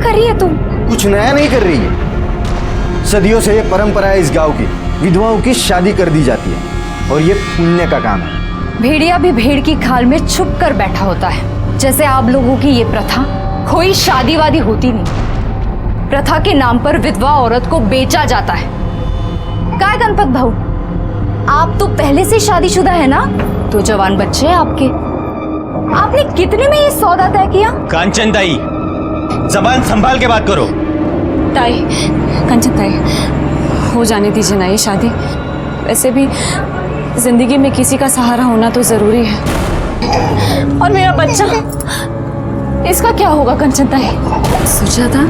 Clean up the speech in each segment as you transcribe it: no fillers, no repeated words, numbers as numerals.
कर रही है तुम? कुछ नया नहीं कर रही है। सदियों से ये परंपरा है इस गांव की, विधवाओं की शादी कर दी जाती है और ये पुण्य का काम है। भेड़िया भी भेड़ की खाल में छुप कर बैठा होता है। जैसे आप लोगों की ये प्रथा कोई शादी वादी होती नहीं। प्रथा के नाम पर विधवा औरत को बेचा जाता है। क्या है गणपत भाऊ, आप तो पहले से शादीशुदा है ना? तो जवान बच्चे हैं आपके। आपने कितने में ये सौदा तय किया? कांचन ताई, जबान संभाल के बात करो। ताई, कंचन ताई, हो जाने दीजिए ना ये शादी। वैसे भी जिंदगी में किसी का सहारा होना तो जरूरी है। और मेरा बच्चा, इसका क्या होगा कंचन ताई? सुजाता,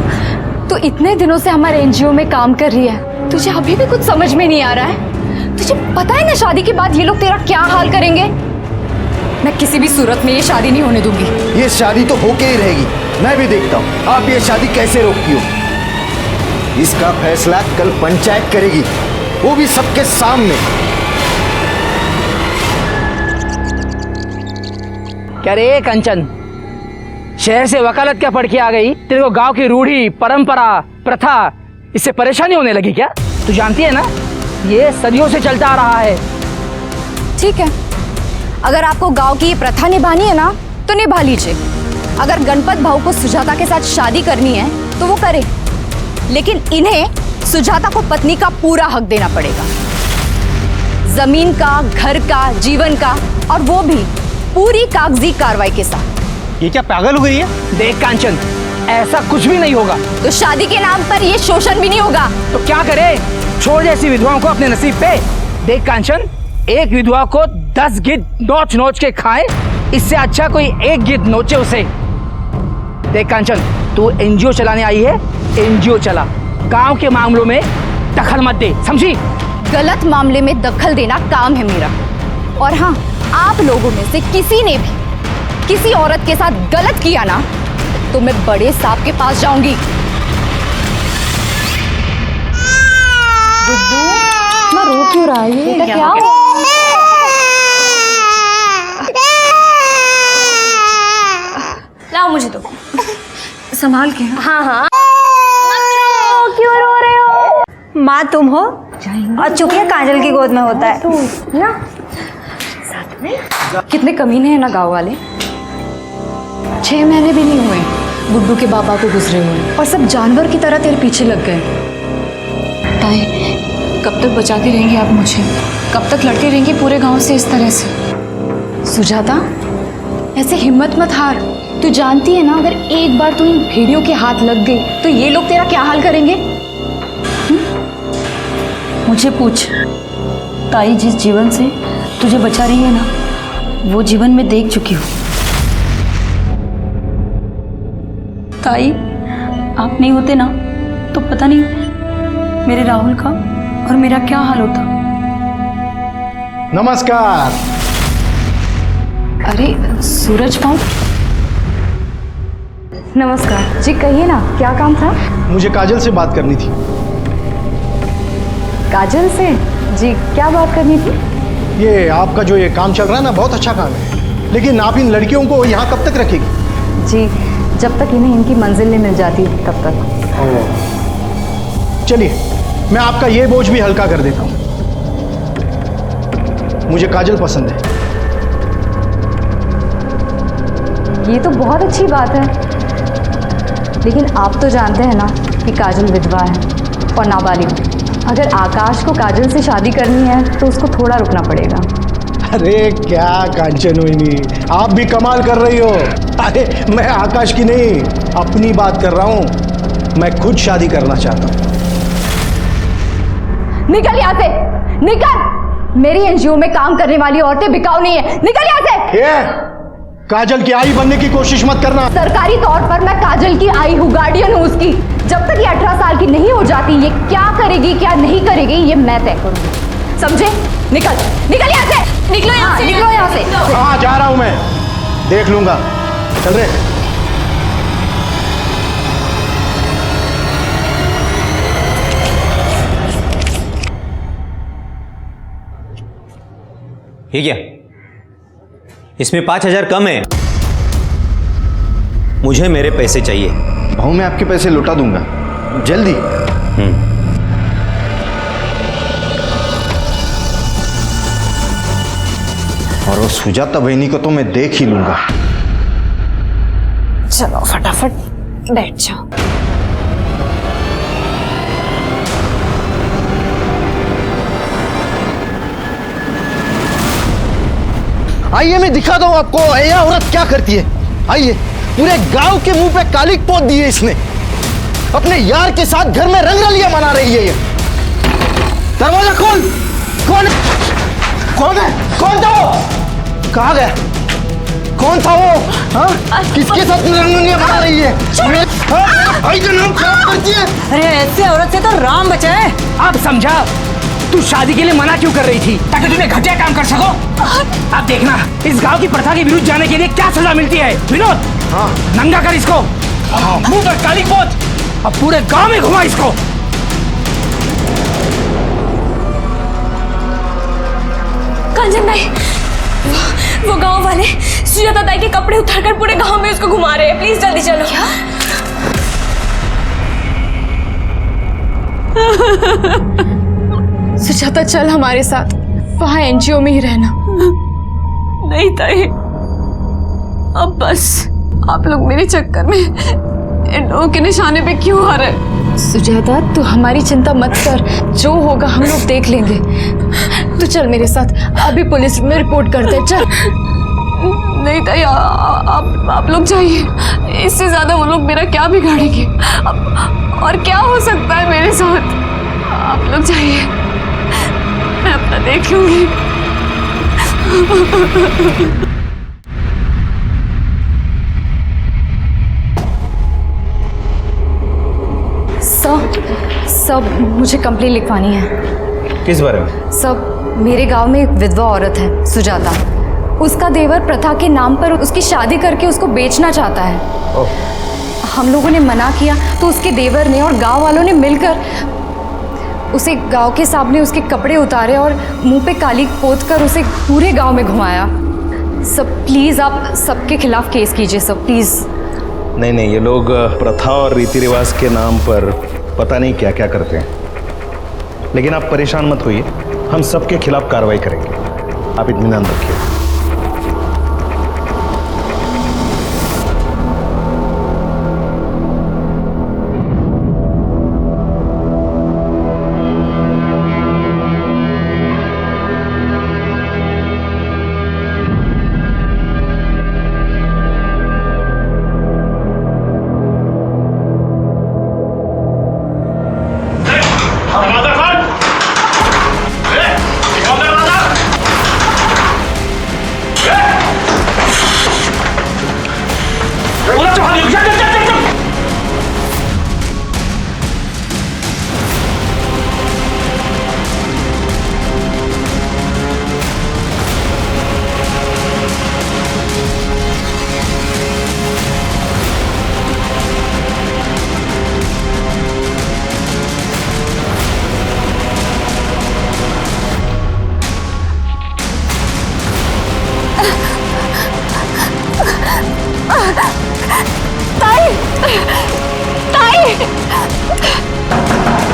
तू इतने दिनों से हमारे एनजीओ में काम कर रही है, तुझे अभी भी कुछ समझ में नहीं आ रहा है? तुझे पता है ना शादी के बाद ये लोग तेरा क्या हाल करेंगे? मैं किसी भी सूरत में ये शादी नहीं होने दूंगी। ये शादी तो होके ही रहेगी। मैं भी देखता हूँ आप ये शादी कैसे रोकती हो। इसका फैसला कल पंचायत करेगी, वो भी सबके सामने। क्या रे कंचन, शहर से वकालत क्या पढ़ के आ गई? तेरे को गांव की रूढ़ी, परंपरा, प्रथा इससे परेशानी होने लगी क्या? तू जानती है ना, ये सदियों से चलता आ रहा है। ठीक है, अगर आपको गांव की ये प्रथा निभानी है ना तो निभा लीजिए। अगर गणपत भाऊ को सुजाता के साथ शादी करनी है तो वो करे, लेकिन इन्हें सुजाता को पत्नी का पूरा हक देना पड़ेगा। जमीन का, घर का, जीवन का, और वो भी पूरी कागजी कार्रवाई के साथ। ये क्या पागल हो गई है? देख कांचन, ऐसा कुछ भी नहीं होगा। तो शादी के नाम पर ये शोषण भी नहीं होगा। तो क्या करे? छोड़ जैसी विधवाओं को अपने नसीब पे। देख कांचन, एक विधवा को 10 गिद्ध नोच नोच के खाए, इससे अच्छा कोई एक गिद्ध नोचे उसे। देख कांचन, तू एनजीओ चलाने आई है, एनजीओ चला, गांव के मामलों में दखल मत दे, समझी? गलत मामले में दखल देना काम है मेरा। और हाँ, आप लोगों में से किसी ने भी किसी औरत के साथ गलत किया ना तो मैं बड़े साहब के पास जाऊंगी। गुड्डू, मैं रो क्यों रहा है? ये क्या हुआ? लाओ मुझे तो, संभाल के। हाँ हाँ, क्यों रो रहे हो? माँ तुम हो और चुप है, काजल की गोद में होता है ना। कितने कमीने हैं ना गांव वाले। 6 महीने भी नहीं हुए गुड्डू के बाबा को गुजरे हुए और सब जानवर की तरह तेरे पीछे लग गए। ताई, कब तक बचाती रहेंगी आप मुझे? कब तक लड़ती रहेंगी पूरे गांव से इस तरह से? सुजाता, ऐसे हिम्मत मत हार। तू जानती है ना, अगर एक बार तू इन भेड़ियों के हाथ लग गई तो ये लोग तेरा क्या हाल करेंगे? मुझे पूछ, ताई जिस जीवन से तुझे बचा रही है ना, वो जीवन में देख चुकी हूँ। ताई, आप नहीं होते ना तो पता नहीं मेरे राहुल का और मेरा क्या हाल होता। नमस्कार। अरे सूरज भाऊ, नमस्कार जी। कहिए ना, क्या काम था? मुझे काजल से बात करनी थी। काजल से? जी, क्या बात करनी थी? ये आपका जो ये काम चल रहा है ना, बहुत अच्छा काम है, लेकिन आप इन लड़कियों को यहाँ कब तक रखेगी? जी, जब तक इन्हें इनकी मंजिल नहीं मिल जाती तब तक। चलिए, मैं आपका ये बोझ भी हल्का कर देता हूँ। मुझे काजल पसंद है। ये तो बहुत अच्छी बात है, लेकिन आप तो जानते हैं ना कि काजल विधवा है और नाबालिग। अगर आकाश को काजल से शादी करनी है तो उसको थोड़ा रुकना पड़ेगा। अरे क्या कांचन हुई, आप भी कमाल कर रही हो। अरे मैं आकाश की नहीं, अपनी बात कर रहा हूँ। मैं खुद शादी करना चाहता हूँ। निकल यहाँ से, निकल। मेरी एनजीओ में काम करने वाली औरतें बिकाऊ नहीं है। निकल यहाँ से। ये काजल की आई बनने की कोशिश मत करना। सरकारी तौर पर मैं काजल की आई हूँ, गार्डियन हूँ उसकी। जब तक ये 18 साल की नहीं हो जाती, ये क्या करेगी क्या नहीं करेगी ये मैं तय करूँगी, समझे? निकल, निकल यहाँ से। निकलो यहाँ से, निकलो यहाँ से। हाँ, जा रहा हूँ मैं, देख लूंगा। चल रहे। ये क्या? इसमें 5,000 कम है। मुझे मेरे पैसे चाहिए। भाऊ मैं आपके पैसे लौटा दूंगा जल्दी। और वो सुजाता बहनी को तो मैं देख ही लूंगा। चलो फटाफट बैठ जाओ। आइए मैं दिखाता हूं आपको यह औरत क्या करती है। आइए, पूरे गांव के मुंह पे कालिक पोत दी है इसने। अपने यार के साथ घर में रंगरलियां मना रही है ये। दरवाजा खोल। कौन है? कौन है? कौन था वो? कहाँ गया? कौन था वो? हाँ? किसके साथ रंगरलियां मना रही है? भाई का नाम खराब करती है। अरे ऐसे औरत से तो राम बचाए। अब समझा तू शादी के लिए मना क्यों कर रही थी, ताकि तुम्हें घटिया काम कर सको। अब देखना इस गांव की प्रथा के विरुद्ध जाने के लिए क्या सजा मिलती है। विनोद, हाँ नंगा कर इसको, मुंह पर काली पोत, अब पूरे गांव में घुमा इसको। कंचन भाई, वो गांव वाले सुजाता ताई के कपड़े उतारकर पूरे गांव में उसको घुमा रहे हैं। प्लीज जल्दी चलो। क्या? सुजाता चल हमारे साथ, वहाँ एनजीओ में ही रहना। नहीं ताई, अब बस आप लोग मेरे चक्कर में इन लोगों के निशाने पे क्यों आ रहे? सुजाता तू हमारी चिंता मत कर, जो होगा हम लोग देख लेंगे। तू चल मेरे साथ, अभी पुलिस में रिपोर्ट करते हैं। चल। नहीं ताई, आप लोग जाइए। इससे ज्यादा वो लोग मेरा क्या बिगाड़ेंगे? और क्या हो सकता है मेरे साथ? आप लोग जाइए, मैं अपना देख लूंगी। सब मुझे कंप्लेंट लिखवानी है। किस बारे में? सब मेरे गांव में एक विधवा औरत है सुजाता, उसका देवर प्रथा के नाम पर उसकी शादी करके उसको बेचना चाहता है। हम लोगों ने मना किया तो उसके देवर ने और गांव वालों ने मिलकर उसे गांव के सामने उसके कपड़े उतारे और मुंह पे काली पोत कर उसे पूरे गांव में घुमाया। सब प्लीज़ आप सबके खिलाफ केस कीजिए सब, प्लीज़। नहीं, ये लोग प्रथा और रीति रिवाज के नाम पर पता नहीं क्या क्या करते हैं, लेकिन आप परेशान मत होइए, हम सबके खिलाफ कार्रवाई करेंगे। आप इत्मीनान रखिए।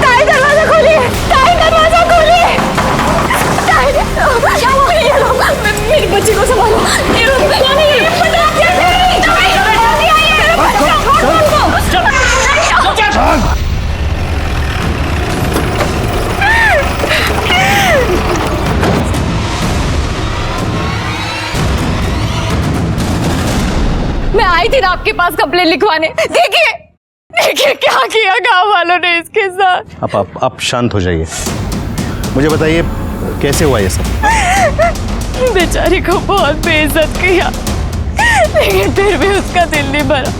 ताई दरवाजा खोलिए, ताई दरवाजा खोलिए। ताई क्या हुआ? ये लो, मेरी बच्ची को संभालो। ये लो, नहीं, ताई जल्दी आइए, छोड़ उनको। मैं आई थी ना आपके पास कंप्लेंट लिखवाने। देखिए क्या किया गांव वालों ने इसके साथ। आप शांत हो जाइए। मुझे बताइए कैसे हुआ ये सब? बेचारी को बहुत बेइज्जत किया, लेकिन फिर भी उसका दिल नहीं भरा।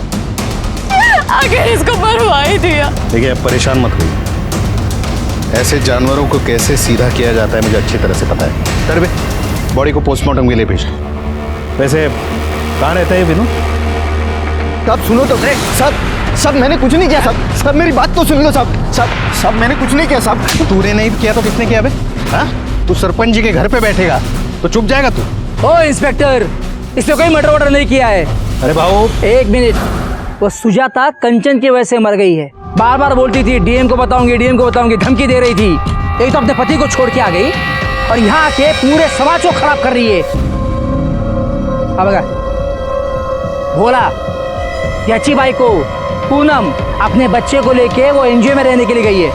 आखिर इसको मरवा ही दिया। देखिए आप परेशान मत होइए, ऐसे जानवरों को कैसे सीधा किया जाता है मुझे अच्छी तरह से पता है। तरबे बॉडी को पोस्टमार्टम के लिए भेज दो। वैसे कहाँ रहता है विनोद? सब सुनो तो सब मैंने कुछ नहीं किया सब मेरी बात तो सुन लो सब मैंने कुछ नहीं किया सब। तूने नहीं किया तो किसने किया बे? हाँ? तू सरपंच जी के घर पे बैठेगा तो चुप जाएगा तू? ओ इंस्पेक्टर, इसने कोई मर्डर वर्डर नहीं किया है। अरे भाऊ, एक मिनट, वो सुजाता कंचन की वजह से मर गई है। बार बार बोलती थी डीएम को बताऊंगी, डीएम को बताऊंगी, धमकी दे रही थी। एक तो अपने पति को छोड़ के आ गई और यहाँ आके पूरे समाज को खराब कर रही है। अब अगर भोला, याची बाई को, पूनम अपने बच्चे को लेके वो एनजीओ में रहने के लिए गई है।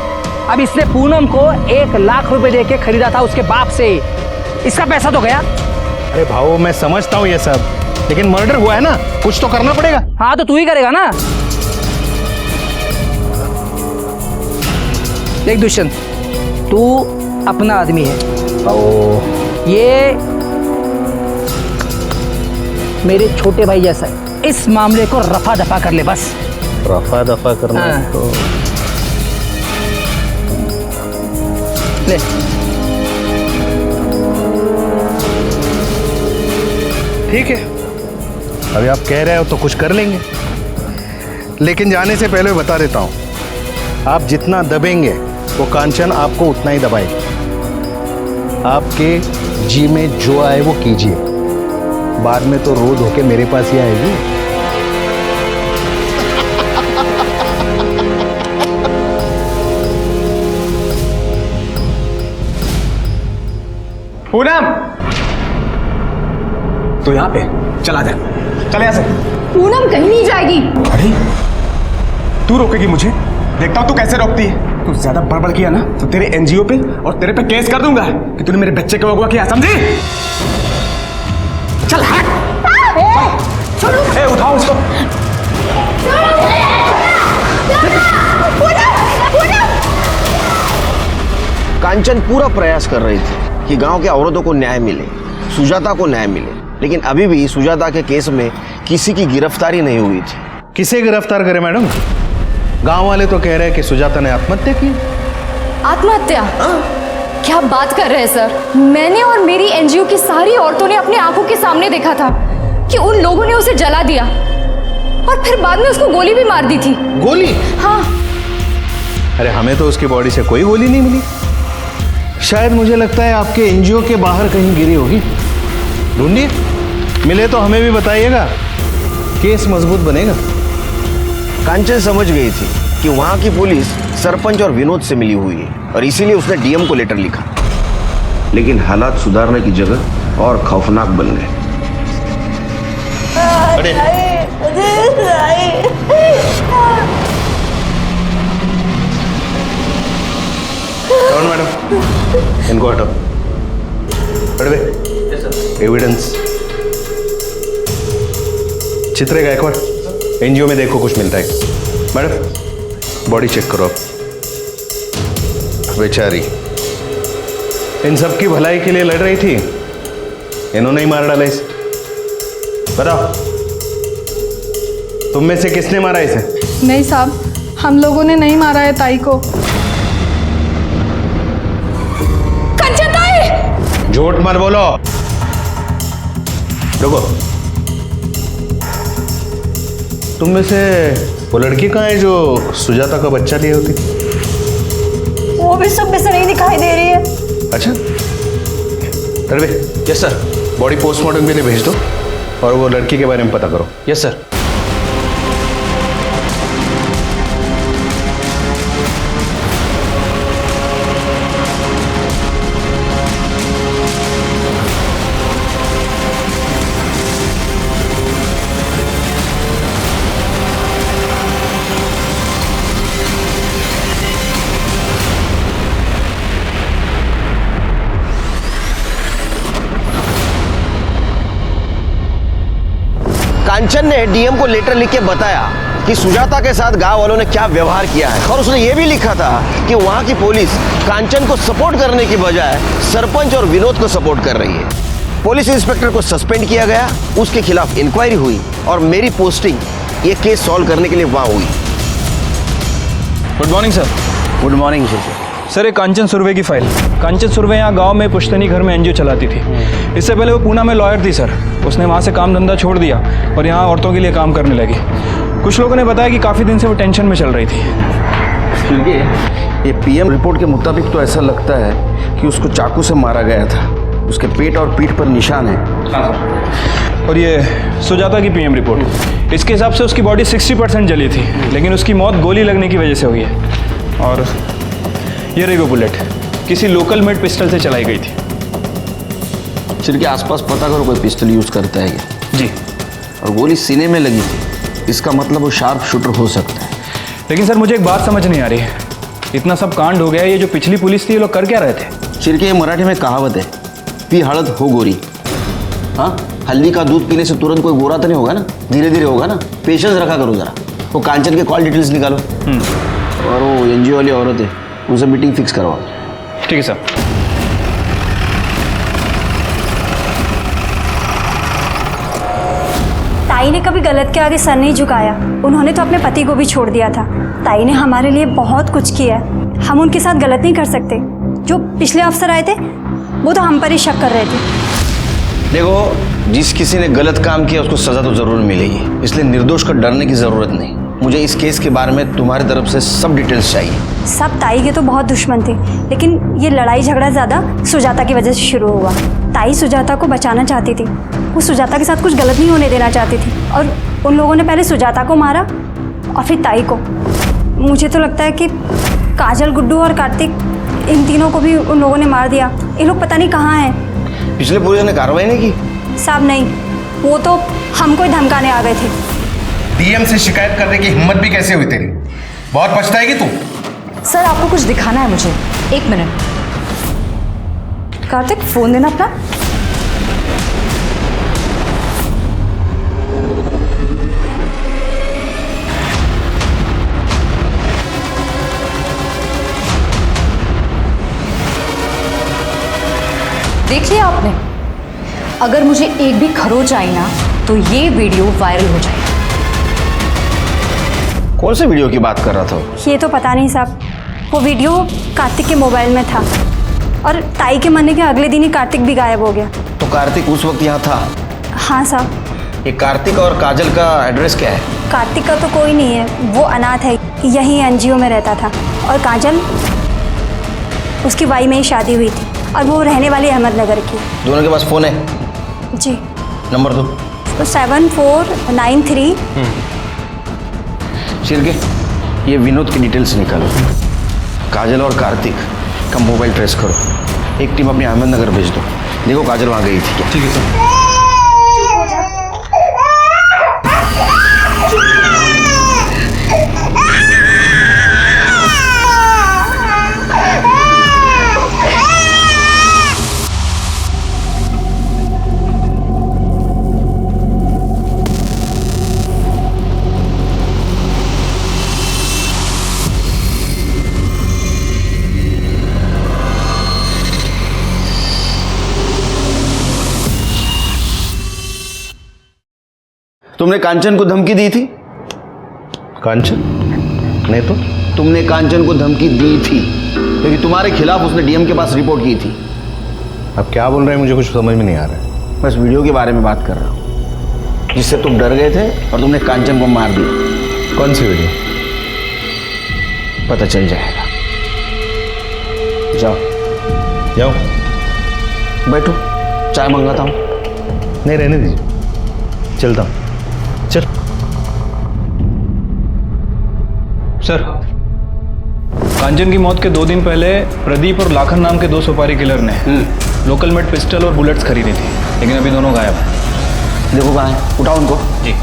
अब इसने पूनम को 1 लाख रुपए देके खरीदा था उसके बाप से। इसका पैसा तो गया। अरे भाऊ मैं समझता हूँ ये सब, लेकिन मर्डर हुआ है ना, कुछ तो करना पड़ेगा। हाँ तो तू ही करेगा ना। देख दुष्यंत, तू अपना आदमी है, ये मेरे छोटे भाई जैसा है। इस मामले को रफा दफा कर ले बस। रफा दफा करना हाँ। तो ले। ठीक है, अभी आप कह रहे हो तो कुछ कर लेंगे, लेकिन जाने से पहले बता देता हूं, आप जितना दबेंगे वो कांचन आपको उतना ही दबाएगी। आपके जी में जो आए वो कीजिए, बाद में तो रो धो के मेरे पास ही आएगी। पूनम, तो यहाँ पे चला जा, चले यहाँ से। पूनम कहीं नहीं जाएगी। अरे तू रोकेगी मुझे? देखता हूँ तू कैसे रोकती है। तू ज्यादा बड़बड़ किया ना तो तेरे एनजीओ पे और तेरे पे केस कर दूंगा कि तूने मेरे बच्चे को अगवा किया, समझी? चल हट। ए, उठाओ उसको। कांचन पूरा प्रयास कर रही थी कि गांव के औरतों को न्याय मिले, सुजाता को न्याय मिले, लेकिन अभी भी सुजाता के केस में किसी की गिरफ्तारी नहीं हुई थी। किसे गिरफ्तार करे मैडम? गांव वाले तो कह रहे हैं कि सुजाता ने आत्महत्या की। आत्महत्या? क्या बात कर रहे हैं सर? मैंने और मेरी एनजीओ की सारी औरतों ने अपने आंखों के सामने देखा था कि उन लोगों ने उसे जला दिया और फिर बाद में उसको गोली भी मार दी थी। गोली? हाँ। अरे हमें तो उसकी बॉडी से कोई गोली नहीं मिली। शायद मुझे लगता है आपके एनजीओ के बाहर कहीं गिरी होगी। ढूंढिए, मिले तो हमें भी बताइएगा, केस मजबूत बनेगा। कांचन समझ गई थी कि वहां की पुलिस सरपंच और विनोद से मिली हुई है और इसीलिए उसने डीएम को लेटर लिखा, लेकिन हालात सुधारने की जगह और खौफनाक बन गए। मैडम, इनको हटाओ। एविडेंस। चित्रे गायकवाड़, एनजीओ में देखो कुछ मिलता है। मैडम बॉडी चेक करो आप। बेचारी इन सब की भलाई के लिए लड़ रही थी, इन्होंने ही मार डाला इसे। बताओ, तुम में से किसने मारा इसे? नहीं साहब, हम लोगों ने नहीं मारा है ताई को। कंचन ताई! झूठ मत बोलो। रुको, तुम में से वो लड़की कहाँ है जो सुजाता का बच्चा लिए होती? वो भी सब में से नहीं दिखाई दे रही है। अच्छा, Tadwe. Yes sir. Body postmortem के लिए भेज दो और वो लड़की के बारे में पता करो। Yes sir. कांचन ने डीएम को लेटर लिख के बताया कि सुजाता के साथ गांव वालों ने क्या व्यवहार किया है और उसने ये भी लिखा था कि वहां की पुलिस कांचन को सपोर्ट करने की बजाय सरपंच और विनोद को सपोर्ट कर रही है। पुलिस इंस्पेक्टर को सस्पेंड किया गया, उसके खिलाफ इंक्वायरी हुई और मेरी पोस्टिंग ये केस सॉल्व करने के लिए वहां हुई। Good morning sir. Good morning sir. Sir ये कांचन सुर्वे की फाइल। कांचन सुर्वे यहाँ गांव में पुश्तनी घर में एनजीओ चलाती थी। इससे पहले वो पूना में लॉयर थी सर। उसने वहाँ से काम धंधा छोड़ दिया और यहाँ औरतों के लिए काम करने लगी। कुछ लोगों ने बताया कि काफ़ी दिन से वो टेंशन में चल रही थी। ये पीएम रिपोर्ट के मुताबिक तो ऐसा लगता है कि उसको चाकू से मारा गया था। उसके पेट और पीठ पर निशान है। और ये सुजाता की पीएम रिपोर्ट, इसके हिसाब से उसकी बॉडी 60% जली थी, लेकिन उसकी मौत गोली लगने की वजह से हुई है। और ये रही वो बुलेट किसी लोकल मेड पिस्टल से चलाई गई थी। सिर के आसपास पता करो कोई पिस्टल यूज करता है क्या? जी। और गोली सीने में लगी थी, इसका मतलब वो शार्प शूटर हो सकता है। लेकिन सर मुझे एक बात समझ नहीं आ रही है, इतना सब कांड हो गया, ये जो पिछली पुलिस थी ये लोग कर क्या रहे थे? सिर के ये मराठी में कहावत है, पी हड़द हो गोरी। हाँ, हल्दी का दूध पीने से तुरंत कोई गोरा तो नहीं होगा ना, धीरे धीरे होगा ना। पेशेंस रखा करो जरा। वो कांचन के कॉल डिटेल्स निकालो और वो एनजीओ वाली औरत है उनसे मीटिंग फिक्स करवाओ। ठीक है सर। ताई ने कभी गलत के आगे सर नहीं झुकाया। उन्होंने तो अपने पति को भी छोड़ दिया था। ताई ने हमारे लिए बहुत कुछ किया है, हम उनके साथ गलत नहीं कर सकते। जो पिछले अफसर आए थे वो तो हम पर ही शक कर रहे थे। देखो, जिस किसी ने गलत काम किया उसको सजा तो जरूर मिलेगी, इसलिए निर्दोष को डरने की जरूरत नहीं। मुझे इस केस के बारे में तुम्हारी तरफ से सब डिटेल्स चाहिए। सब ताई के तो बहुत दुश्मन थे, लेकिन ये लड़ाई झगड़ा ज़्यादा सुजाता की वजह से शुरू हुआ। ताई सुजाता को बचाना चाहती थी, वो सुजाता के साथ कुछ गलत नहीं होने देना चाहती थी, और उन लोगों ने पहले सुजाता को मारा और फिर ताई को। मुझे तो लगता है कि काजल, गुड्डू और कार्तिक, इन तीनों को भी उन लोगों ने मार दिया। ये लोग पता नहीं कहाँ हैं। पिछले पुलिस ने कार्रवाई नहीं की? साहब नहीं, वो तो हमको ही धमकाने आ गए थे। डीएम से शिकायत करने की हिम्मत भी कैसे हुई तेरी? बहुत पछताएगी तू। सर आपको कुछ दिखाना है मुझे, 1 मिनट। कार्तिक फोन देना अपना। देख लिया आपने? अगर मुझे एक भी खरोच आई ना तो ये वीडियो वायरल हो जाएगा। कौन से वीडियो की बात कर रहा था? ये तो पता नहीं साहब, वो वीडियो कार्तिक के मोबाइल में था और ताई के मरने के अगले दिन ही कार्तिक भी गायब हो गया। तो कार्तिक उस वक्त यहाँ था? हाँ साहब। ये कार्तिक और काजल का एड्रेस क्या है? कार्तिक का तो कोई नहीं है, वो अनाथ है, यहीं एनजीओ में रहता था। और काजल, उसकी वाई में ही शादी हुई थी और वो रहने वाली अहमदनगर की। दोनों के पास फोन है? जी। नंबर दो। तो 7493। शिरके, ये विनोद की डिटेल्स निकालो। काजल और कार्तिक का मोबाइल ट्रेस करो। एक टीम अपने अहमदनगर भेज दो। देखो काजल वहाँ गई थी क्या? ठीक है सर। तुमने कांचन को धमकी दी थी? कांचन? नहीं तो। तुमने कांचन को धमकी दी थी क्योंकि तुम्हारे खिलाफ उसने डीएम के पास रिपोर्ट की थी। अब क्या बोल रहे हैं मुझे कुछ समझ में नहीं आ रहा है। बस वीडियो के बारे में बात कर रहा हूँ जिससे तुम डर गए थे और तुमने कांचन को मार दिया। कौन सी वीडियो? पता चल जाएगा। जाओ जाओ, बैठो, चाय मंगाता हूँ। नहीं रहने दीजिए, चलता हूँ। चल। सर, कांचन की मौत के 2 दिन पहले प्रदीप और लाखन नाम के 2 सुपारी किलर ने लोकल मेड पिस्टल और बुलेट्स खरीदी थी, लेकिन अभी दोनों गायब हैं। देखो कहाँ है, उठाओ उनको। जी।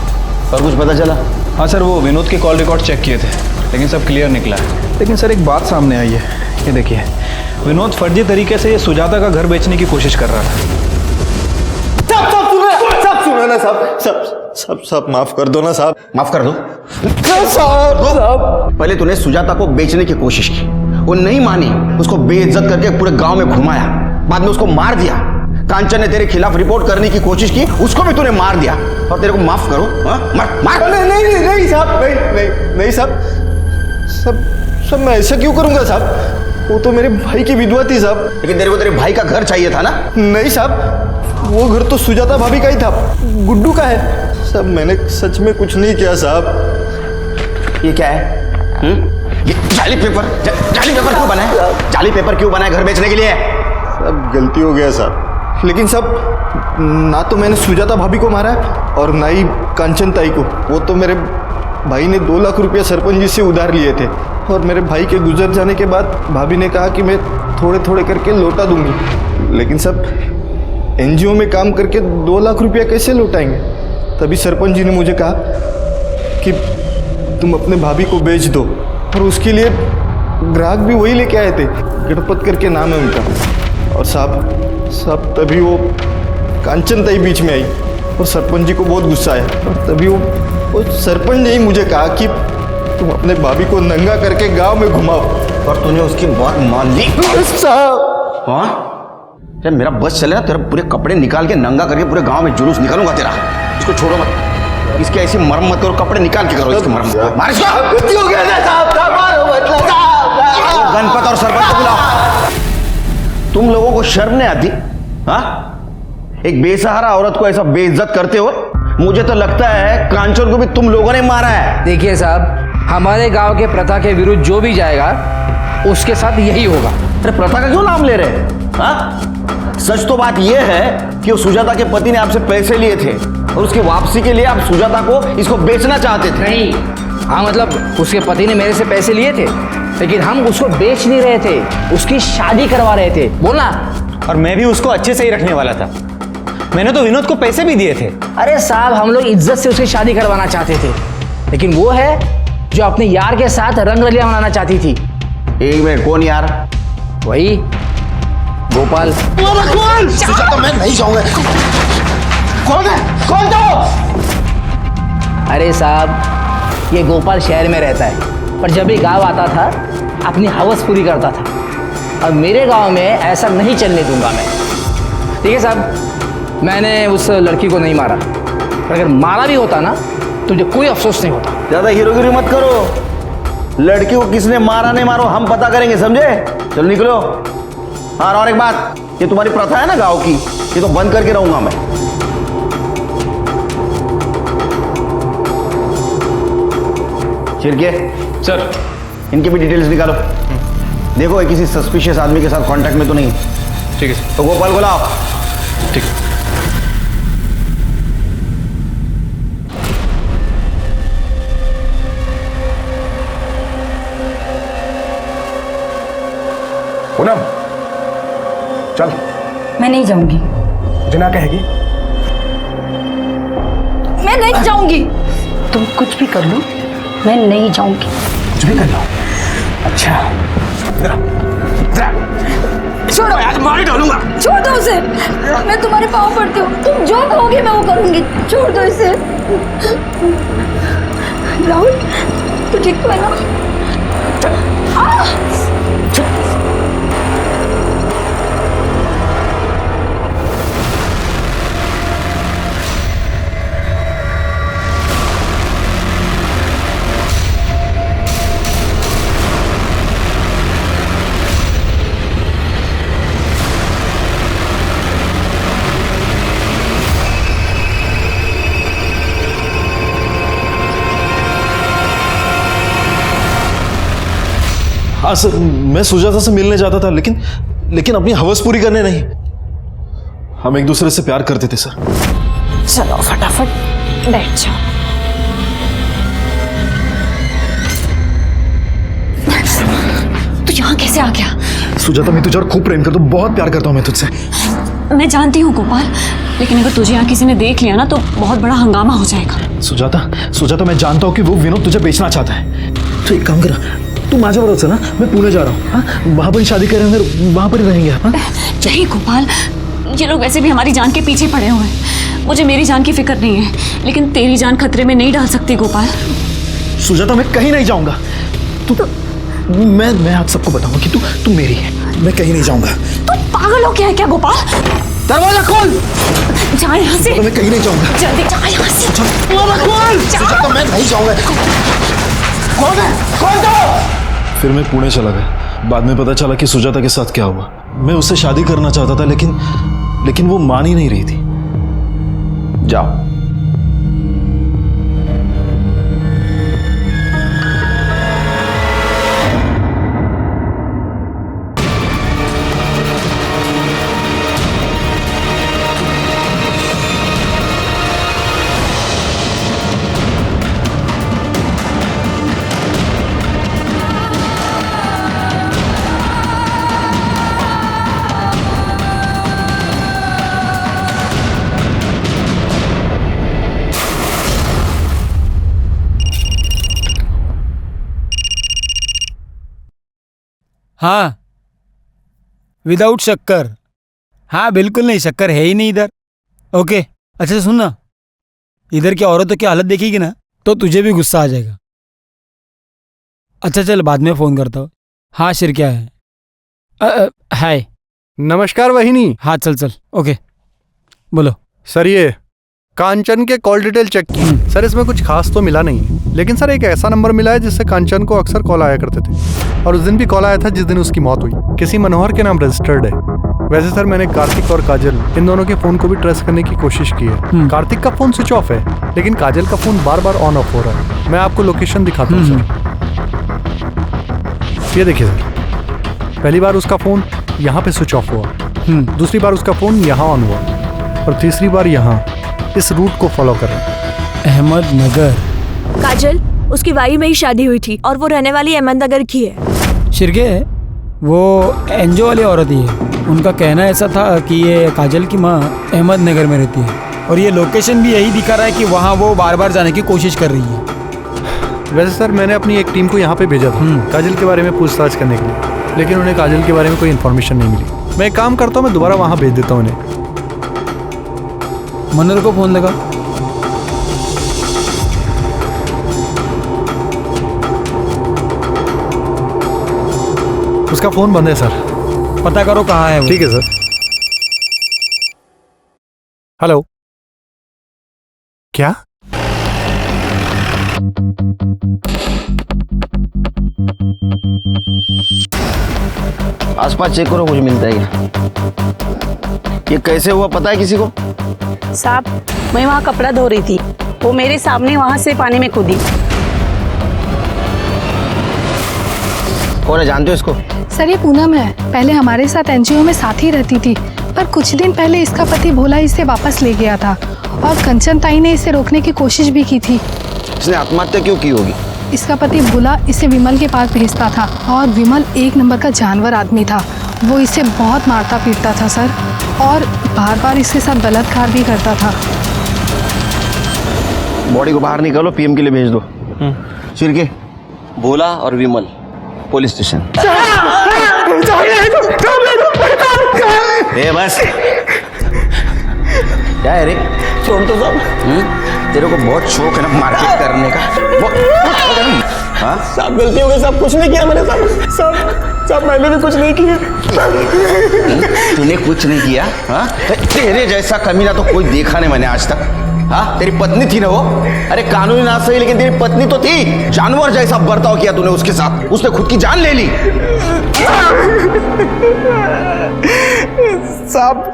और कुछ पता चला? हाँ सर, वो विनोद के कॉल रिकॉर्ड चेक किए थे, लेकिन सब क्लियर निकला है। लेकिन सर एक बात सामने आई है, ये देखिए, विनोद फर्जी तरीके से ये सुजाता का घर बेचने की कोशिश कर रहा था। सब सुनो ना साहब, सब माफ कर दो ना साहब। माफ कर दो? साहब पहले तूने सुजाता को बेचने की कोशिश की, वो नहीं मानी, उसको बेइज्जत करके पूरे गांव में घुमाया, बाद में उसको मार दिया। कांचन ने तेरे खिलाफ रिपोर्ट करने की कोशिश की, उसको भी तूने मार दिया, और तेरे को माफ करो? मार। नहीं साहब, नहीं साहब, सब मैं ऐसा क्यों करूंगा साहब? वो तो मेरे भाई की विधवा थी साहब। लेकिन तेरे को तेरे भाई का घर चाहिए था ना? नहीं साहब, वो घर तो सुजाता भाभी का ही था, गुड्डू का है साहब। मैंने सच में कुछ नहीं किया साहब। ये क्या है? ये जाली पेपर क्यों बनाया? जाली पेपर क्यों बनाया घर बेचने के लिए? सब गलती हो गया साहब, लेकिन सब ना तो मैंने सुजाता भाभी को मारा है और ना ही कांचन ताई को। वो तो मेरे भाई ने 2 लाख रुपया सरपंच जी से उधार लिए थे और मेरे भाई के गुजर जाने के बाद भाभी ने कहा कि मैं थोड़े थोड़े करके लौटा दूंगी। लेकिन सब एनजीओ में काम करके 2 लाख रुपया कैसे लौटाएंगे? तभी सरपंच जी ने मुझे कहा कि तुम अपने भाभी को बेच दो और उसके लिए ग्राहक भी वही लेके आए थे, गणपत करके नाम है उनका। और साहब तभी वो कांचन ताई बीच में आई और सरपंच जी को बहुत गुस्सा आया और तभी वो सरपंच ने ही मुझे कहा कि तुम अपने भाभी को नंगा करके गांव में घुमाओ। और तूने उसकी बात मान ली? साहब हाँ, जब मेरा बस चले ना तेरा पूरे कपड़े निकाल के नंगा करके पूरे गांव में जुलूस निकालूंगा तेरा। इसको छोड़ो मत, इसकी ऐसी मरम्मत करो, कपड़े निकाल के करो इसकी मरम्मत। मार इसको। गलती हो गया ना साहब, मारो मतलब साहब। गणपत और सरपंच को बुलाओ। तुम लोगों को शर्म नहीं आती? हाँ, एक बेसहारा औरत को ऐसा बेइज्जत करते हो? मुझे तो लगता है कांचन को भी तुम लोगों ने मारा है। देखिए साहब, हमारे गांव के प्रथा के विरुद्ध जो भी जाएगा उसके साथ यही होगा। अरे प्रथा का क्यों नाम ले रहे? हाँ, सच तो बात यह है कि वो सुजाता के पति ने आपसे पैसे लिए थे और उसकी वापसी के लिए आप सुजाता को इसको बेचना चाहते थे। नहीं, हाँ मतलब उसके पति ने मेरे से पैसे लिए थे, लेकिन हम उसको बेच नहीं रहे थे, उसकी शादी करवा रहे थे। बोलना। और मैं भी उसको अच्छे से ही रखने वाला था। मैंने तो विनोद को पैसे भी दिए थे। अरे साहब, हम लोग इज्जत से उसकी शादी करवाना चाहते थे, लेकिन वो है जो अपने यार के साथ रंगरलिया मनाना चाहती थी। एक मिनट, कौन यार? वही गोपाल। सुजाता मैं नहीं जाऊंगा। कौन है? कौन तो? अरे साहब, ये गोपाल शहर में रहता है, पर जब भी गांव आता था अपनी हवस पूरी करता था। अब मेरे गांव में ऐसा नहीं चलने दूंगा मैं। ठीक है साहब, मैंने उस लड़की को नहीं मारा, पर अगर मारा भी होता ना तो मुझे कोई अफसोस नहीं होता। ज्यादा हीरोगिरी मत करो। लड़की को किसने मारा नहीं मारो हम पता करेंगे, समझे? चलो निकलो। हाँ, और एक बात, ये तुम्हारी प्रथा है ना गांव की, ये तो बंद करके रहूंगा मैं। चिरके सर, इनकी भी डिटेल्स निकालो। देखो ये किसी सस्पिशियस आदमी के साथ कांटेक्ट में तो नहीं। ठीक है सर। तो गोपाल को लाओ। ठीक। पूनम चल। मैं नहीं जाऊंगी। जिना कहेगी। मैं नहीं जाऊंगी। तुम कुछ भी कर लो, मैं नहीं जाऊंगी। कुछ भी कर लो। अच्छा छोड़ो, आज मार डालूंगा। छोड़ दो उसे। मैं तुम्हारे पाँव पड़ती हूँ, तुम जो कहोगे मैं वो करूंगी। छोड़ दो इसे। राहुल, तू ठीक तो है ना? हाँ सर, मैं सुजाता से मिलने जाता था, लेकिन अपनी हवस पूरी करने नहीं। हम एक दूसरे से प्यार करते थे सर। चलो फटाफट बैठ जाओ। तू यहाँ कैसे आ गया? सुजाता, मैं तुझे और खूब प्रेम करता हूँ, बहुत प्यार करता हूँ मैं तुझसे। मैं जानती हूँ गोपाल, लेकिन अगर तुझे यहाँ किसी ने देख लिया ना तो बहुत बड़ा हंगामा हो जाएगा। सुजाता, मैं जानता हूँ कि वो विनोद तुझे बेचना चाहता है। तो एक काम कर, तू माझ्या बरोबर चल ना, मैं पुणे जा रहा हूँ। हाँ, वहाँ पर ही शादी करेंगे, वहाँ पर ही रहेंगे। हाँ नहीं गोपाल, ये लोग वैसे भी हमारी जान के पीछे पड़े हुए हैं। मुझे मेरी जान की फिक्र नहीं है, लेकिन तेरी जान खतरे में नहीं डाल सकती गोपाल। सुजाता, मैं कहीं नहीं जाऊंगा। मैं आप सबको बताऊंगा कि तू मेरी है। मैं कहीं नहीं जाऊंगा। तू पागल हो गया है क्या गोपाल? दरवाजा खोल। जा यहाँ से। मैं कहीं नहीं जाऊंगा। जल्दी जा यहाँ से। दरवाजा खोल। सुजाता, मैं नहीं जाऊंगा। कौन है? कौन तो? फिर मैं पुणे चला गया। बाद में पता चला कि सुजाता के साथ क्या हुआ। मैं उससे शादी करना चाहता था, लेकिन वो मान ही नहीं रही थी। जाओ। हाँ, विदाउट शक्कर। हाँ बिल्कुल नहीं, शक्कर है ही नहीं इधर। ओके, अच्छा सुन ना, इधर की औरतों की हालत देखेगी ना तो तुझे भी गुस्सा आ जाएगा। अच्छा चल, बाद में फ़ोन करता हूँ। हाँ शिर, क्या है? हाय। नमस्कार वहिनी। हाँ चल चल, ओके बोलो। सर ये कांचन के कॉल डिटेल चेक की सर, इसमें कुछ खास तो मिला नहीं, लेकिन सर एक ऐसा नंबर मिला है जिससे कांचन को अक्सर कॉल आया करते थे, और उस दिन भी कॉल आया था जिस दिन उसकी मौत हुई। किसी मनोहर के नाम रजिस्टर्ड है। वैसे सर मैंने कार्तिक और काजल इन दोनों के फोन को भी ट्रेस करने की कोशिश की है। कार्तिक का फोन स्विच ऑफ है, लेकिन काजल का phone bar bar on off हो रहा है। मैं आपको लोकेशन दिखाता हूँ सर। ये देखिए सर, पहली बार उसका फोन यहाँ पे स्विच ऑफ हुआ, दूसरी बार उसका फोन यहाँ ऑन हुआ, और तीसरी बार यहाँ। इस रूट को फॉलो कर रहे हैं। अहमदनगर। काजल, उसकी वाई में ही शादी हुई थी और वो रहने वाली अहमदनगर की है। शिरके, वो एनजीओ वाली औरत ही है। उनका कहना ऐसा था कि ये काजल की माँ अहमदनगर में रहती है, और ये लोकेशन भी यही दिखा रहा है कि वहाँ वो बार बार जाने की कोशिश कर रही है। वैसे सर मैंने अपनी एक टीम को यहाँ पे भेजा था काजल के बारे में पूछताछ करने के लिए, लेकिन उन्हें काजल के बारे में कोई इन्फॉर्मेशन नहीं मिली। मैं एक काम करता हूँ, मैं दोबारा वहाँ भेज देता हूँ उन्हें। मनोहर को फोन लगा। उसका फोन बंद है सर। पता करो कहाँ है वो। ठीक है सर। हेलो, क्या? आसपास चेक करो, कुछ मिलता है क्या? ये कैसे हुआ पता है किसी को? साहब, मैं वहाँ कपड़ा धो रही थी, वो मेरे सामने वहाँ से पानी में कूदी। कौन है, जानते हो इसको? सर ये पूनम है, पहले हमारे साथ एनजीओ में साथ ही रहती थी, पर कुछ दिन पहले इसका पति भोला इसे वापस ले गया था, और कंचन ताई ने इसे रोकने की कोशिश भी की थी। इसने आत्महत्या क्यों की होगी? इसका पति भोला इसे विमल के पास भेजता था, और विमल एक नंबर का जानवर आदमी था। वो इसे बहुत मारता पीटता था सर, और बार बार इसके साथ बलात्कार भी करता था। बॉडी को बाहर निकालो, पीएम के लिए भेज दो। शिरके, भोला और विमल पुलिस स्टेशन। ए बस, क्या है रे? छोड़ तो सब। तेरे को बहुत शौक है ना मार्केट करने का। हाँ सब गलती हो गई, सब कुछ नहीं किया मैंने। सब मैंने भी कुछ नहीं किया। तूने कुछ नहीं किया? हाँ, तेरे जैसा कमीना तो कोई देखा नहीं मैंने आज तक। हाँ, तेरी पत्नी थी ना वो? अरे कानूनी ना सही, लेकिन तेरी पत्नी तो थी। जानवर जैसा बर्ताव किया तूने उसके साथ, उसने खुद की जान ले ली। साहब,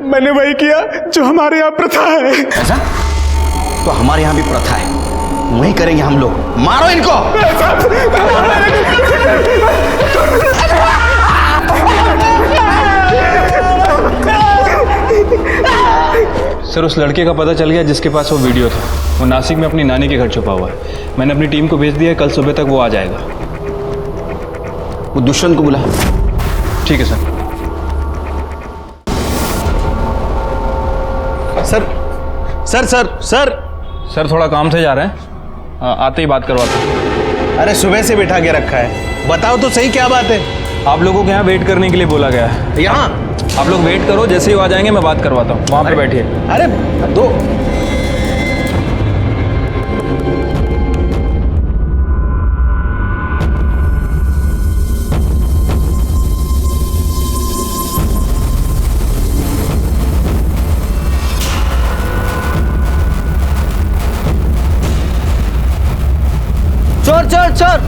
मैंने वही किया जो हमारे यहाँ प्रथा है। ऐसा? तो हमारे यहाँ भी प्रथा है, वही करेंगे हम लोग। मारो इनको। सर, उस लड़के का पता चल गया जिसके पास वो वीडियो था। वो नासिक में अपनी नानी के घर छुपा हुआ है। मैंने अपनी टीम को भेज दिया है, कल सुबह तक वो आ जाएगा। वो दुष्यंत को बुला। ठीक है सर। सर थोड़ा काम से जा रहे हैं, आते ही बात करवाता हूँ। अरे सुबह से बिठा के रखा है, बताओ तो सही क्या बात है? आप लोगों के यहाँ वेट करने के लिए बोला गया है। यहाँ आप लोग वेट करो, जैसे ही वो आ जाएंगे मैं बात करवाता हूँ। वहाँ पे बैठिए। अरे दो चोर चोर चोर।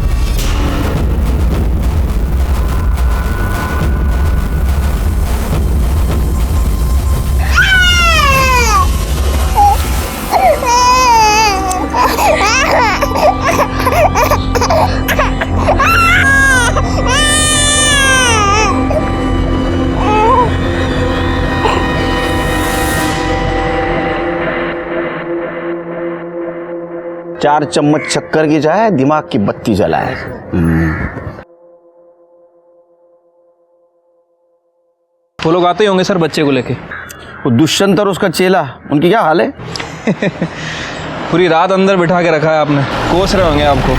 चार चम्मच शक्कर की चाय दिमाग की बत्ती जलाए। वो लोग आते ही होंगे सर बच्चे को लेके। वो दुष्यंत और उसका चेला, उनकी क्या हाल है? पूरी रात अंदर बिठा के रखा है आपने, कोस रहे होंगे आपको।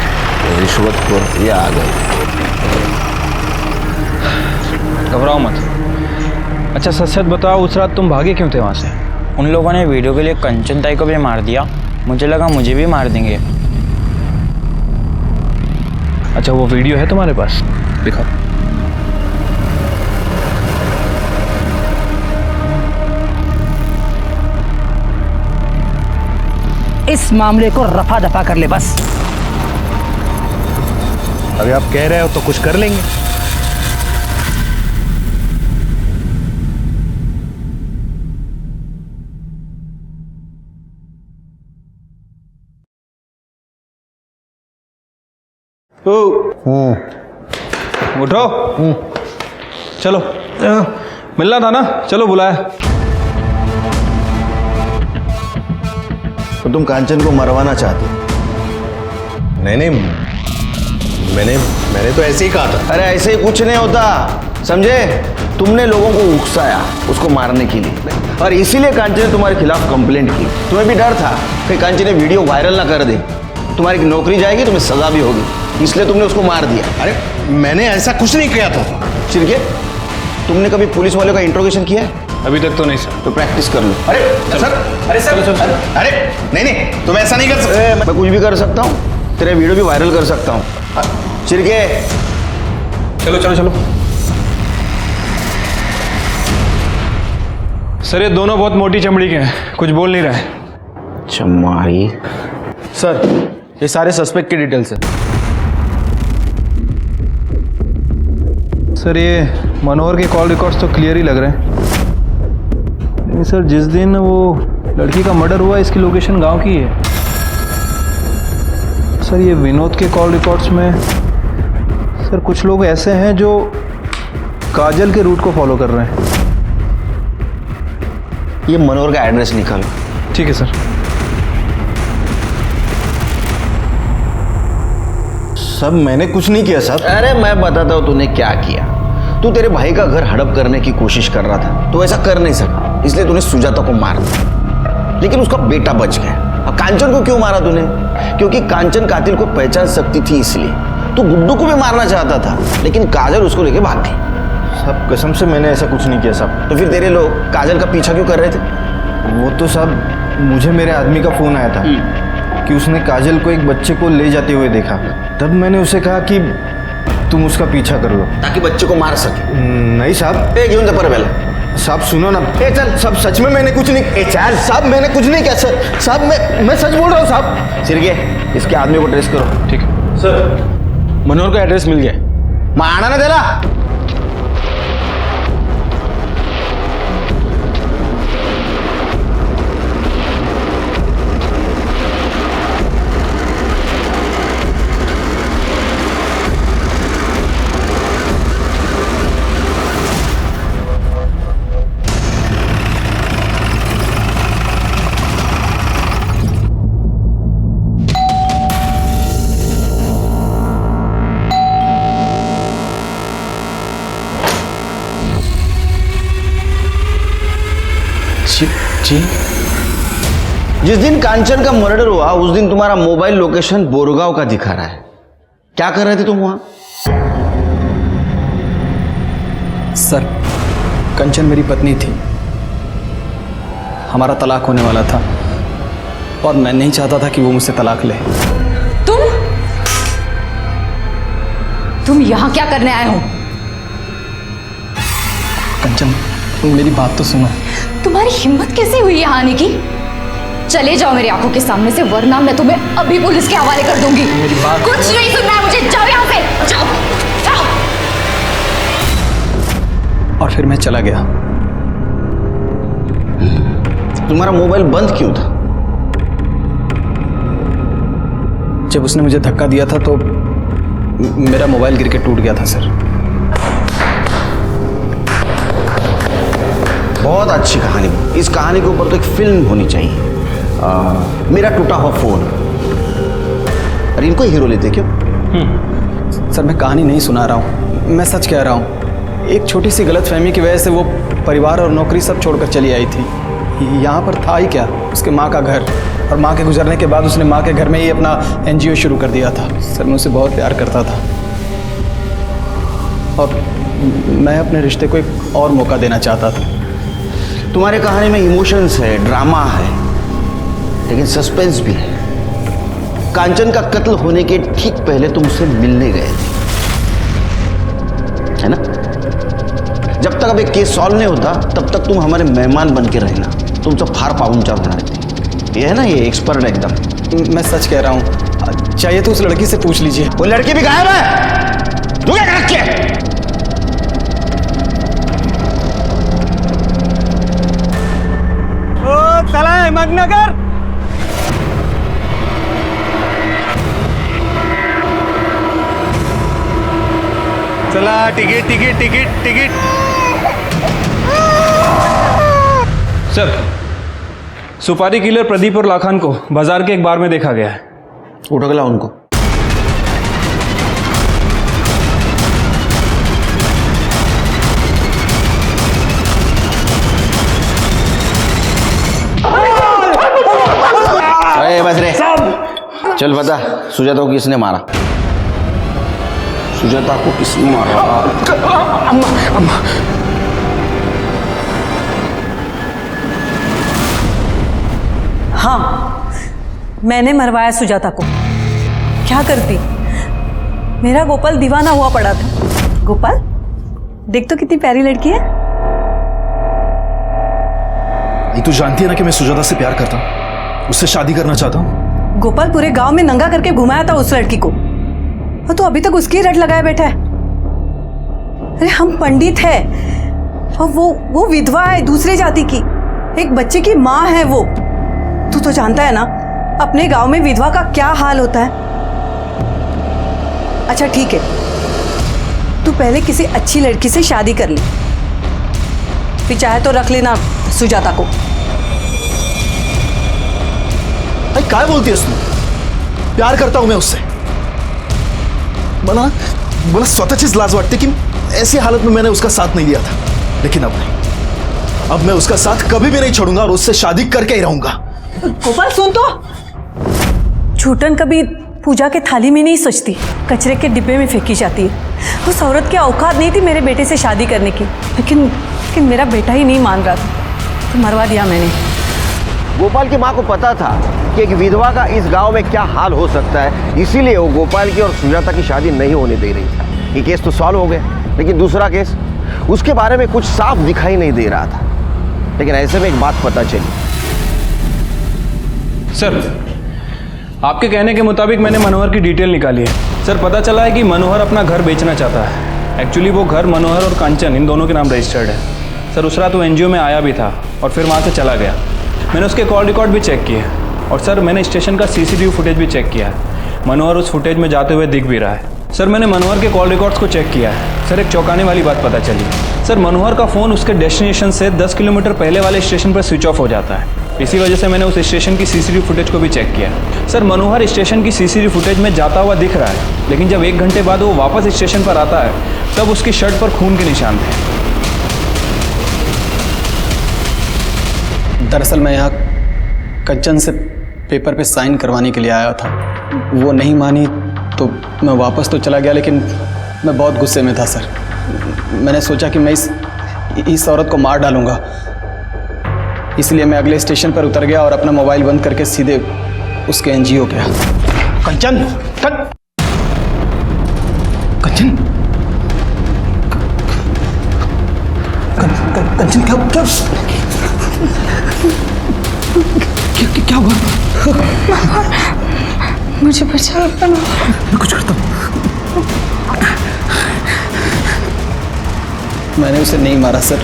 रिश्वतखोर, ये आ गए। घबराओ मत। अच्छा सच सच बताओ, उस रात तुम भागे क्यों थे वहाँ से? उन लोगों ने वीडियो के लिए कंचन ताई को भी मार दिया, मुझे लगा मुझे भी मार देंगे। अच्छा वो वीडियो है तुम्हारे पास? दिखाओ। इस मामले को रफा दफा कर ले बस। अभी आप कह रहे हो तो कुछ कर लेंगे। उठो, चलो। मिलना था ना, चलो बुलाया। तो तुम कांचन को मरवाना चाहते? नहीं नहीं, मैंने तो ऐसे ही कहा था। अरे ऐसे ही कुछ नहीं होता, समझे? तुमने लोगों को उकसाया उसको मारने के लिए, और इसीलिए कांचन ने तुम्हारे खिलाफ कंप्लेंट की। तुम्हें भी डर था कि कांचन ने वीडियो वायरल ना कर दे, तुम्हारी नौकरी जाएगी, तुम्हें सजा भी होगी, इसलिए तुमने उसको मार दिया। अरे मैंने ऐसा कुछ नहीं किया था। चिरके, तुमने कभी पुलिस वालों का इंट्रोगेशन किया है? अभी तक तो नहीं सर। तो प्रैक्टिस कर लो। अरे सर, अरे सर, अरे नहीं तुम ऐसा नहीं कर सकते। मैं कुछ भी कर सकता हूँ, तेरे वीडियो भी वायरल कर सकता हूँ। चिरके, चलो चलो चलो। सर ये दोनों बहुत मोटी चमड़ी के हैं, कुछ बोल नहीं रहे। चमारी। सर ये सारे सस्पेक्ट की डिटेल्स है। सर ये मनोहर के कॉल रिकॉर्ड्स तो क्लियर ही लग रहे हैं, लेकिन सर जिस दिन वो लड़की का मर्डर हुआ इसकी लोकेशन गांव की है। सर ये विनोद के कॉल रिकॉर्ड्स में सर कुछ लोग ऐसे हैं जो काजल के रूट को फॉलो कर रहे हैं। ये मनोहर का एड्रेस निकालो। ठीक है सर। सब मैंने कुछ नहीं किया साहब। अरे मैं बताता हूँ तूने क्या किया। तू तेरे भाई का घर हड़प करने की कोशिश कर रहा था, तो ऐसा कर नहीं सका, इसलिए तूने सुजाता को मार दिया, लेकिन उसका बेटा बच गया। अब कांचन को क्यों मारा तूने? क्योंकि कांचन कातिल को पहचान सकती थी, इसलिए। तू गुड्डू को भी मारना चाहता था, लेकिन काजल उसको लेके भाग गई। साहब कसम से मैंने ऐसा कुछ नहीं किया साहब। तो फिर तेरे लोग काजल का पीछा क्यों कर रहे थे? वो तो साहब मुझे मेरे आदमी का फोन आया था कि उसने काजल को एक बच्चे को ले जाते हुए देखा। तब मैंने उसे कहा कि तुम उसका पीछा कर लो ताकि बच्चे को मार सके। नहीं साहब। घेऊन जा पहले। साहब सुनो ना। चल साहब, सच में मैंने कुछ नहीं। चल साहब मैंने कुछ नहीं किया सर। साहब मैं सच बोल रहा हूँ साहब। सिरगे, इसके आदमी को ट्रेस करो। ठीक है सर। मनोहर का एड्रेस मिल गया। मारना ना देला। जी जिस दिन कांचन का मर्डर हुआ उस दिन तुम्हारा मोबाइल लोकेशन बोरगांव का दिखा रहा है। क्या कर रहे थे तुम वहां? सर कंचन मेरी पत्नी थी, हमारा तलाक होने वाला था और मैं नहीं चाहता था कि वो मुझसे तलाक ले। तुम यहां क्या करने आए हो? कंचन मेरी बात तो सुनो। तुम्हारी हिम्मत कैसे हुई यहाँ आने की? चले जाओ मेरी आंखों के सामने से, वरना मैं तुम्हें अभी पुलिस के हवाले कर दूंगी। मेरी बात कुछ नहीं सुनना है मुझे, जाओ यहाँ से, जाओ जाओ। और फिर मैं चला गया। तुम्हारा मोबाइल बंद क्यों था? जब उसने मुझे धक्का दिया था तो मेरा मोबाइल गिर के टूट गया था सर। बहुत अच्छी कहानी। इस कहानी के ऊपर तो एक फिल्म होनी चाहिए। मेरा टूटा हुआ फोन। अरे इनको हीरो लेते क्यों? सर मैं कहानी नहीं सुना रहा हूँ, मैं सच कह रहा हूँ। एक छोटी सी गलतफहमी की वजह से वो परिवार और नौकरी सब छोड़कर चली आई थी। यहाँ पर था ही क्या, उसके माँ का घर, और माँ के गुजरने के बाद उसने माँ के घर में ही अपना NGO शुरू कर दिया था। सर मैं उसे बहुत प्यार करता था और मैं अपने रिश्ते को एक और मौका देना चाहता था। तुम्हारे कहानी में इमोशंस है, ड्रामा है, लेकिन सस्पेंस भी है। कांचन का कत्ल होने के ठीक पहले तुम उससे मिलने गए थे, है ना? जब तक अब एक केस सॉल्व नहीं होता तब तक तुम हमारे मेहमान बन के रहना। तुम तो फार पाउंचार होना रहते। ये है ना, ये एक्सपर्ट एकदम। मैं सच कह रहा हूँ, चाहिए तो उस लड़की से पूछ लीजिए। वो लड़की भी गायब है। तू क्या कर रखी है? चला है मगनगर। चला, ticket ticket ticket ticket. Sir, सुपारी किलर प्रदीप और लाखान को बाजार के एक बार में देखा गया है। उठो गला उनको। अरे बस रे, चल बता, सुजाता को किसने मारा? सुजाता को किसने मारा? अम्मा, अम्मा। हाँ, मैंने मरवाया सुजाता को। क्या करती? मेरा गोपाल दीवाना हुआ पड़ा था। गोपाल, देख तो कितनी प्यारी लड़की है। ये तू जानती है ना कि मैं सुजाता से प्यार करता हूँ, उससे शादी करना चाहता हूँ। गोपाल पूरे गांव में नंगा करके घुमाया था उस लड़की को, और तो अभी तक उसकी रट लगाए बैठा है। अरे हम पंडित है और वो विधवा है, दूसरे जाति की, एक बच्चे की माँ है वो। तू तो जानता है ना अपने गांव में विधवा का क्या हाल होता है। अच्छा ठीक है, तू पहले किसी अच्छी लड़की से शादी कर ले, फिर चाहे तो रख लेना सुजाता को। अरे काय बोलती है तू? प्यार करता हूं मैं उससे। मला स्वतःचीच लाज वाटते कि ऐसी हालत में मैंने उसका साथ नहीं दिया था, लेकिन अब नहीं। अब मैं उसका साथ कभी भी नहीं छोड़ूंगा और उससे शादी करके ही रहूंगा। गोपाल सुन तो, छूटन कभी पूजा के थाली में नहीं सजती, कचरे के डिब्बे में फेंकी जाती है। उस औरत की औकात नहीं थी मेरे बेटे से शादी करने की, लेकिन मेरा बेटा ही नहीं मान रहा था, तो मरवा दिया मैंने। गोपाल की माँ को पता था कि एक विधवा का इस गांव में क्या हाल हो सकता है, इसीलिए वो गोपाल की और सुजाता की शादी नहीं होने दे रही था। ये केस तो सॉल्व हो गया, लेकिन दूसरा केस, उसके बारे में कुछ साफ दिखाई नहीं दे रहा था। लेकिन ऐसे में एक बात पता चली। सर, आपके कहने के मुताबिक मैंने मनोहर की डिटेल निकाली है। सर, पता चला है कि मनोहर अपना घर बेचना चाहता है। एक्चुअली वो घर मनोहर और कांचन इन दोनों के नाम रजिस्टर्ड है। सर, उस रात वो एनजीओ में आया भी था और फिर वहाँ से चला गया। मैंने उसके कॉल रिकॉर्ड भी चेक किए, और सर मैंने स्टेशन का सीसीटीवी फुटेज भी चेक किया है। मनोहर उस फुटेज में जाते हुए दिख भी रहा है। सर, मैंने मनोहर के कॉल रिकॉर्ड्स को चेक किया है। सर, एक चौंकाने वाली बात पता चली। सर, मनोहर का फ़ोन उसके डेस्टिनेशन से 10 किलोमीटर पहले वाले स्टेशन पर स्विच ऑफ हो जाता है। इसी वजह से मैंने उस स्टेशन की सीसीटीवी फुटेज को भी चेक किया। सर, मनोहर स्टेशन की सीसीटीवी फुटेज में जाता हुआ दिख रहा है, लेकिन जब 1 घंटे बाद वो वापस स्टेशन पर आता है तब उसकी शर्ट पर खून के निशान थे। दरअसल मैं यहाँ कंचन से पेपर पे साइन करवाने के लिए आया था। वो नहीं मानी तो मैं वापस तो चला गया, लेकिन मैं बहुत गुस्से में था सर। मैंने सोचा कि मैं इस औरत को मार डालूंगा, इसलिए मैं अगले स्टेशन पर उतर गया और अपना मोबाइल बंद करके सीधे उसके एनजीओ गया। कंचन, कंचन, कंचन, क्या हुआ? मुझे बचा लो। मैं कुछ करता हूँ। मैंने उसे नहीं मारा सर,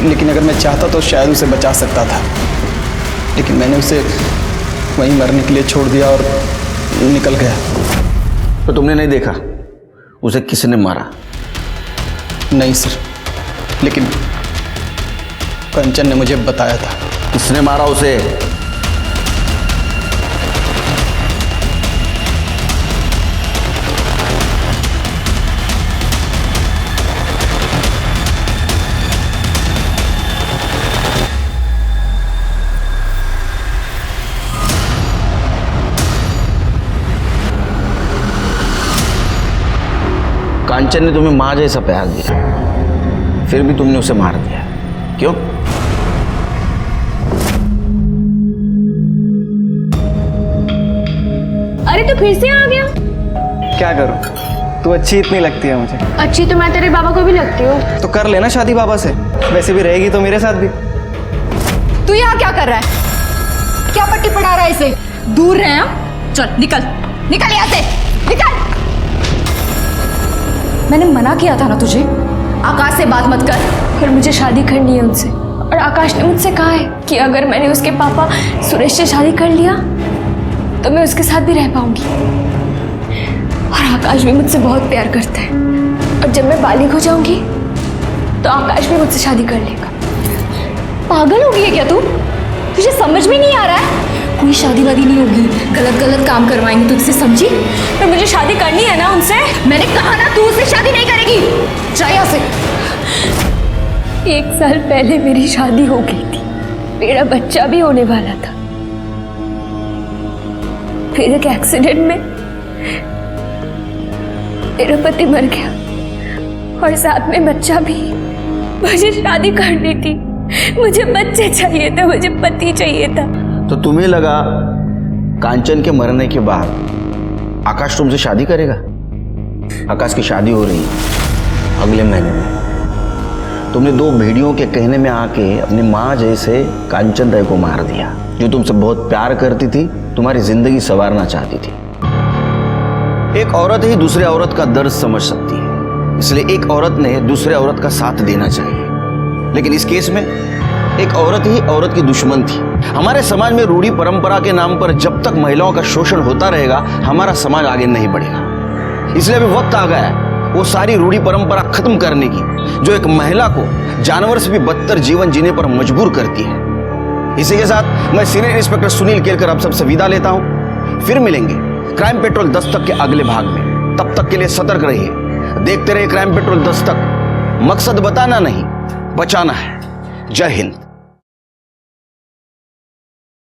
लेकिन अगर मैं चाहता तो शायद उसे बचा सकता था, लेकिन मैंने उसे वहीं मरने के लिए छोड़ दिया और निकल गया। तो तुमने नहीं देखा उसे किसने मारा? नहीं सर, लेकिन कंचन ने मुझे बताया था। किसने मारा उसे? कांचन ने तुम्हें माँ जैसा प्यार दिया, फिर भी तुमने उसे मार दिया, क्यों? अरे तू फिर से आ गया? क्या करूं, तू अच्छी इतनी लगती है मुझे। अच्छी तो मैं तेरे बाबा को भी लगती हूँ। तो कर लेना शादी बाबा से, वैसे भी रहेगी तो मेरे साथ भी। तू यहाँ क्या कर रहा है? क्या पट्टी पड़ा रहा है इसे? दूर रहे हम। चल निकल, निकल यहाँ से, निकल। मैंने मना किया था ना तुझे, आकाश से बात मत कर। फिर मुझे शादी करनी है उनसे, और आकाश ने मुझसे कहा है कि अगर मैंने उसके पापा सुरेश से शादी कर लिया तो मैं उसके साथ भी रह पाऊंगी। और आकाश भी मुझसे बहुत प्यार करता है, और जब मैं बालिग हो जाऊंगी तो आकाश भी मुझसे शादी कर लेगा। पागल हो गई है क्या तू? तुझे समझ में नहीं आ रहा है? कोई शादी वादी नहीं होगी, गलत गलत काम करवाएंगे तुझसे, समझी? पर मुझे शादी करनी है ना उनसे। मैंने कहा ना, तू उससे शादी नहीं करेगी। जा यहाँ से। 1 साल पहले मेरी शादी हो गई थी, मेरा बच्चा भी होने वाला था। फिर एक एक्सीडेंट में मेरा पति मर गया, और साथ में बच्चा भी। मुझे शादी करनी थी, मुझे बच्चे चाहिए थे, मुझे पति चाहिए था। तो तुम्हें लगा कांचन के मरने के बाद आकाश तुमसे शादी करेगा? आकाश की शादी हो रही है अगले महीने में। तुमने 2 भेड़ियों के कहने में आके अपनी माँ जैसे कांचन ताई को मार दिया, जो तुमसे बहुत प्यार करती थी, तुम्हारी जिंदगी संवारना चाहती थी। एक औरत ही दूसरे औरत का दर्द समझ सकती है, इसलिए एक औरत ने दूसरे औरत का साथ देना चाहिए। लेकिन इस केस में एक औरत ही औरत की दुश्मन थी। हमारे समाज में रूढ़ी परंपरा के नाम पर जब तक महिलाओं का शोषण होता रहेगा, हमारा समाज आगे नहीं बढ़ेगा। इसलिए अभी वक्त आ गया है वो सारी रूढ़ी परंपरा खत्म करने की, जो एक महिला को जानवर से भी बदतर जीवन जीने पर मजबूर करती है। इसी के साथ मैं सीनियर इंस्पेक्टर सुनील केलकर आप सबसे विदा लेता हूं। फिर मिलेंगे क्राइम पेट्रोल दस्तक के अगले भाग में। तब तक के लिए सतर्क रहिए, देखते रहिए क्राइम पेट्रोल दस्तक। मकसद बताना नहीं, बचाना है। जय हिंद।